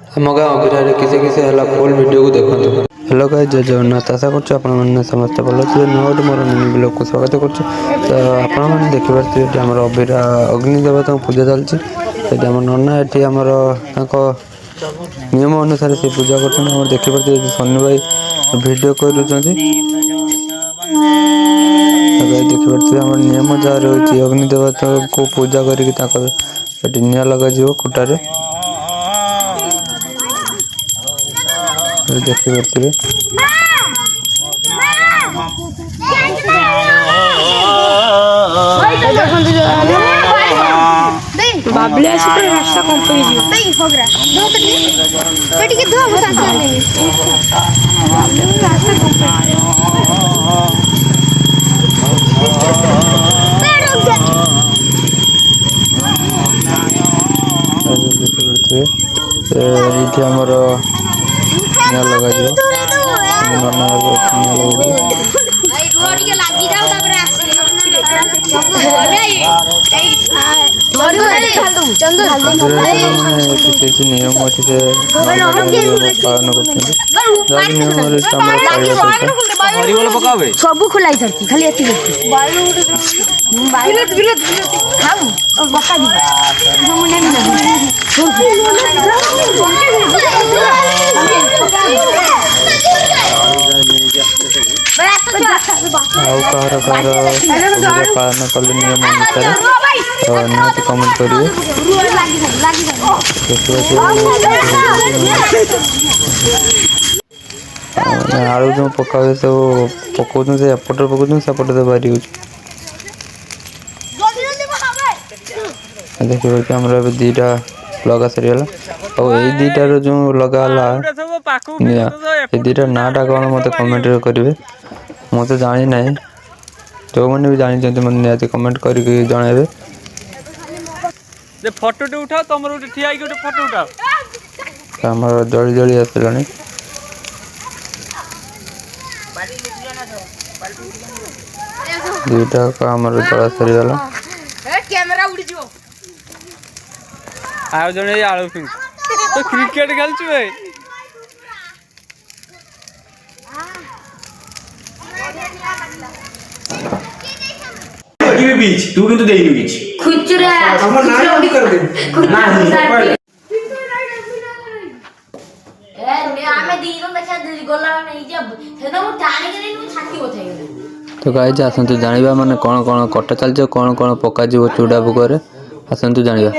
आम गाँ अगिरारे किसी किसी है फुल वीडियो को देखते। हेलो गाइस, जय जगन्नाथ। आशा कर समस्त भल थे। नोट मोर मिनी ब्लॉग को स्वागत कर देखिए आम अभिरा अग्नि देवता पूजा चलती। नना ये आमर नियम अनुसार से पूजा कर देखिए सन्नी भाई वीडियो कर देखिए आम नियम जहाँ रही अग्नि देवता को पूजा करके निआ लगे कुटारे देखिए बाबले आसी पर रास्ता कम पड़ी जियो दे होगरा दो तो बेटी के दो बता चल ले बाबले रास्ता कम पड़ी ये हमर निया लगा जो नना निया लगा भाई रोड के लागी जाओ तापर आसी किसी नियम अच्छे से पालन कर सब खुलाई धरती खाली एति बका पालन कले नियम अनुसार निहती कमेंट करेंगे। आलू जो पका सब पकाउन से एपटे पकाउन सेपटे तो बाहरी देखिए आम दीटा लगा सरीगला और ये दीटार जो लगाला दीटा नाटा कौन मत कमेंट करेंगे। मुझे जानी ना जो मैंने भी जानी मत निहती कमेंट करके जनइबे। फोटो उठाओ तुम ठिया गोटे फोटो उठाओ आम जली जली आसला दुईटा आम जला सरीगला आज जन आलू फिंग तो क्रिकेट खेलु भाई बीच तू किंतु देइनु बीच खुचरा हमर नाम नहीं कर दे ना ए ने आमे दीनो देखा गोला नहीं जब सेदा मु टाणी के नहीं छाती बथाई गेले। तो गाइस आसंतु जानिबा माने कोन कोन कटा चल जे कोन कोन पका जीव चूड़ा बुगरे आसंतु जानिबा।